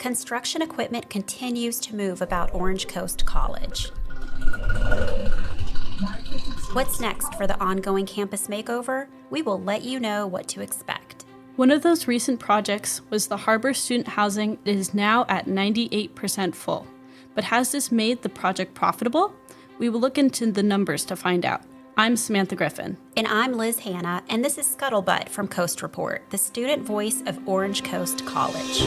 construction equipment continues to move about Orange Coast College. What's next for the ongoing campus makeover? We will let you know what to expect. One of those recent projects was the Harbour student housing. It is now at 98% full. But has this made the project profitable? We will look into the numbers to find out. I'm Samantha Griffen. And I'm Liz Hanna, and this is Scuttlebutt from Coast Report, the student voice of Orange Coast College.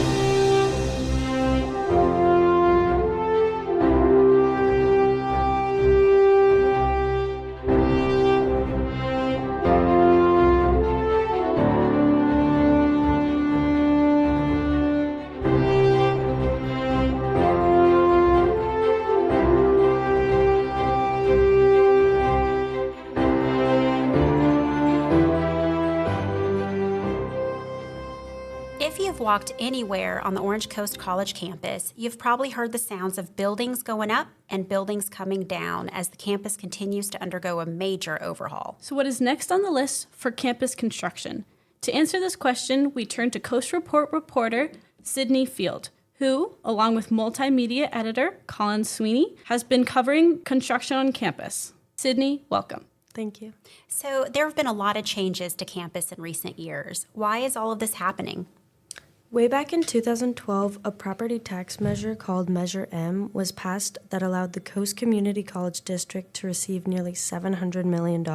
If you've walked anywhere on the Orange Coast College campus, you've probably heard the sounds of buildings going up and buildings coming down as the campus continues to undergo a major overhaul. So what is next on the list for campus construction? To answer this question, we turn to Coast Report reporter Sydney Field, who, along with multimedia editor Colin Sweeney, has been covering construction on campus. Sydney, welcome. Thank you. So there have been a lot of changes to campus in recent years. Why is all of this happening? Way back in 2012, a property tax measure called Measure M was passed that allowed the Coast Community College District to receive nearly $700 million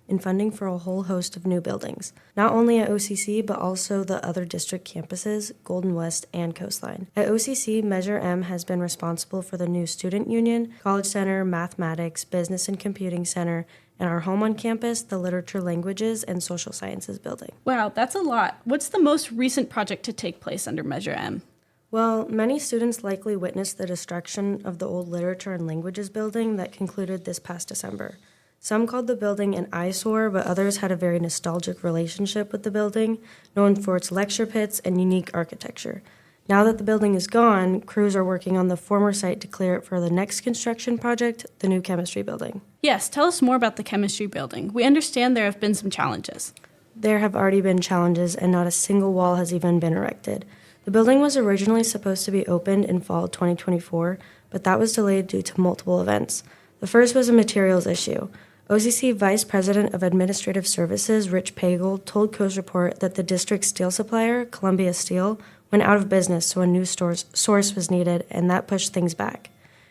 in funding for a whole host of new buildings, not only at OCC, but also the other district campuses, Golden West and Coastline. At OCC, Measure M has been responsible for the new Student Union, College Center, Mathematics, Business and Computing Center, and our home on campus, the Literature, Languages, and Social Sciences building. Wow, that's a lot. What's the most recent project to take place under Measure M? Well, many students likely witnessed the destruction of the old Literature and Languages building that concluded this past December. Some called the building an eyesore, but others had a very nostalgic relationship with the building, known for its lecture pits and unique architecture. Now that the building is gone, crews are working on the former site to clear it for the next construction project, the new chemistry building. Yes, tell us more about the chemistry building. We understand there have been some challenges. There have already been challenges, and not a single wall has even been erected. The building was originally supposed to be opened in fall 2024, but that was delayed due to multiple events. The first was a materials issue. OCC Vice President of Administrative Services, Rich Pagel, told Coast Report that the district's steel supplier, Columbia Steel, went out of business, so a new source was needed, and that pushed things back.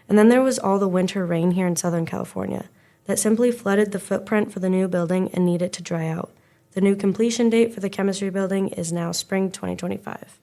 And then there was all the winter rain here in Southern California that simply flooded the footprint for the new building and needed to dry out. The new completion date for the chemistry building is now spring 2025.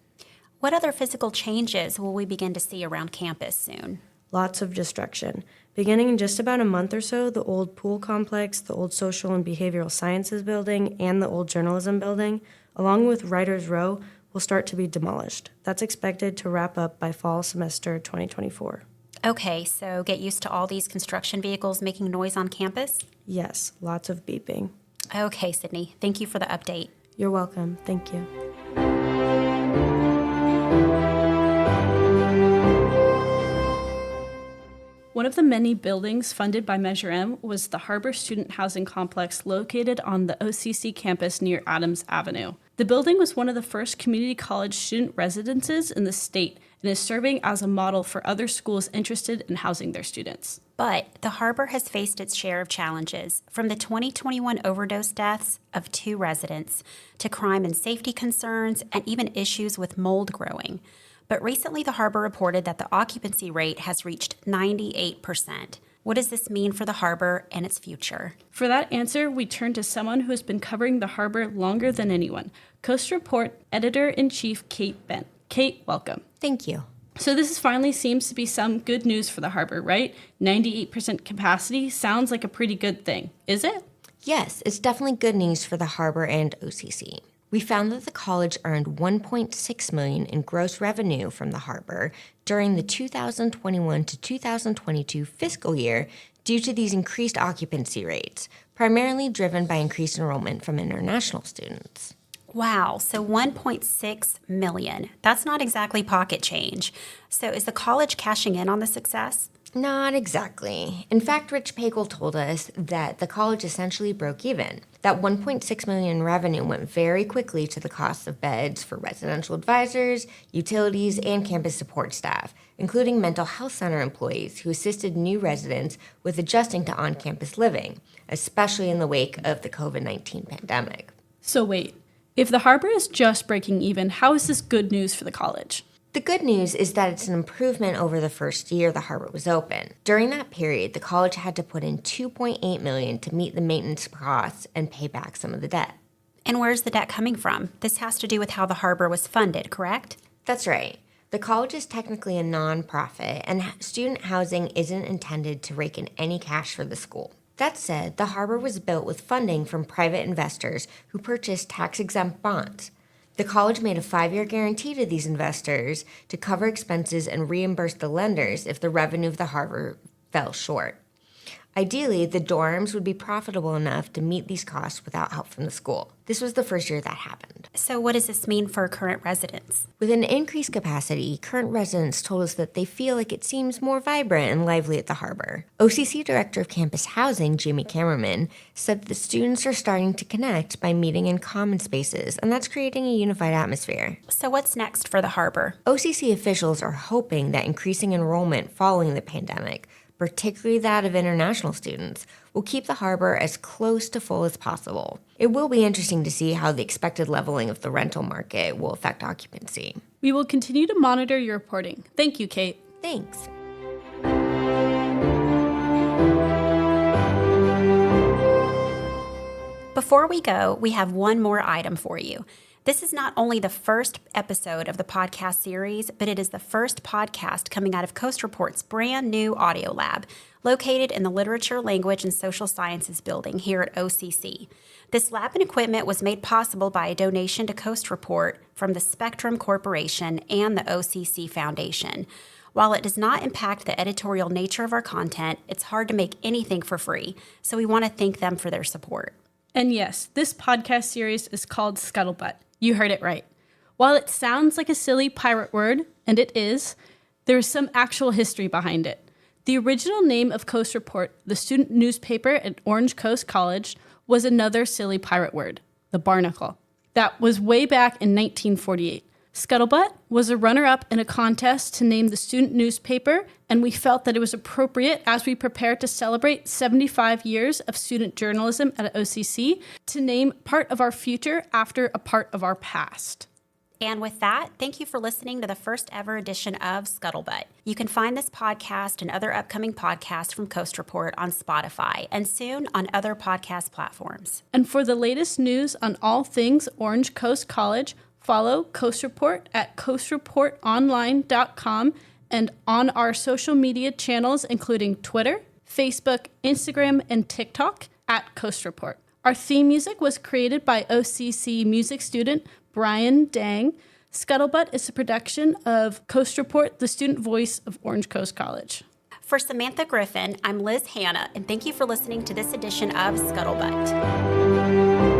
What other physical changes will we begin to see around campus soon? Lots of destruction. Beginning in just about a month or so, the old pool complex, the old social and behavioral sciences building, and the old journalism building, along with Writers' Row, will start to be demolished. That's expected to wrap up by fall semester 2024. Okay, so get used to all these construction vehicles making noise on campus? Yes, lots of beeping. Okay, Sydney, thank you for the update. You're welcome. Thank you. One of the many buildings funded by Measure M was the Harbour Student Housing Complex located on the OCC campus near Adams Avenue. The building was one of the first community college student residences in the state and is serving as a model for other schools interested in housing their students. But the Harbour has faced its share of challenges, from the 2021 overdose deaths of 2 residents to crime and safety concerns and even issues with mold growing. But recently the Harbour reported that the occupancy rate has reached 98%. What does this mean for the Harbour and its future? For that answer, we turn to someone who has been covering the Harbour longer than anyone, Coast Report Editor-in-Chief Kate Bent. Kate, welcome. Thank you. So this finally seems to be some good news for the Harbour, right? 98% capacity sounds like a pretty good thing. Is it? Yes, it's definitely good news for the Harbour and OCC. We found that the college earned $1.6 million in gross revenue from the Harbour during the 2021 to 2022 fiscal year due to these increased occupancy rates, primarily driven by increased enrollment from international students. Wow, so 1.6 million. That's not exactly pocket change. So is the college cashing in on the success? Not exactly. In fact, Rich Pagel told us that the college essentially broke even. That 1.6 million in revenue went very quickly to the cost of beds for residential advisors, utilities, and campus support staff, including mental health center employees who assisted new residents with adjusting to on-campus living, especially in the wake of the COVID-19 pandemic. So wait, if the Harbour is just breaking even, how is this good news for the college? The good news is that it's an improvement over the first year the Harbour was open. During that period, the college had to put in $2.8 million to meet the maintenance costs and pay back some of the debt. And where's the debt coming from? This has to do with how the Harbour was funded, correct? That's right. The college is technically a nonprofit, and student housing isn't intended to rake in any cash for the school. That said, the Harbour was built with funding from private investors who purchased tax-exempt bonds. The college made a 5-year guarantee to these investors to cover expenses and reimburse the lenders if the revenue of the Harbour fell short. Ideally, the dorms would be profitable enough to meet these costs without help from the school. This was the first year that happened. So what does this mean for current residents? With an increased capacity, current residents told us that they feel like it seems more vibrant and lively at the Harbour. OCC Director of Campus Housing, Jamie Camerman, said that students are starting to connect by meeting in common spaces, and that's creating a unified atmosphere. So what's next for the Harbour? OCC officials are hoping that increasing enrollment following the pandemic, particularly that of international students, will keep the Harbour as close to full as possible. It will be interesting to see how the expected leveling of the rental market will affect occupancy. We will continue to monitor your reporting. Thank you, Kate. Thanks. Before we go, we have one more item for you. This is not only the first episode of the podcast series, but it is the first podcast coming out of Coast Report's brand new audio lab, located in the Literature, Language, and Social Sciences building here at OCC. This lab and equipment was made possible by a donation to Coast Report from the Spectrum Corporation and the OCC Foundation. While it does not impact the editorial nature of our content, it's hard to make anything for free, so we want to thank them for their support. And yes, this podcast series is called Scuttlebutt. You heard it right. While it sounds like a silly pirate word, and it is, there is some actual history behind it. The original name of Coast Report, the student newspaper at Orange Coast College, was another silly pirate word, the barnacle. That was way back in 1948. Scuttlebutt was a runner-up in a contest to name the student newspaper, and we felt that it was appropriate as we prepared to celebrate 75 years of student journalism at OCC to name part of our future after a part of our past. And with that, thank you for listening to the first ever edition of Scuttlebutt. You can find this podcast and other upcoming podcasts from Coast Report on Spotify and soon on other podcast platforms. And for the latest news on all things Orange Coast College, follow Coast Report at coastreportonline.com and on our social media channels, including Twitter, Facebook, Instagram, and TikTok at Coast Report. Our theme music was created by OCC music student Brian Dang. Scuttlebutt is a production of Coast Report, the student voice of Orange Coast College. For Samantha Griffen, I'm Liz Hanna, and thank you for listening to this edition of Scuttlebutt.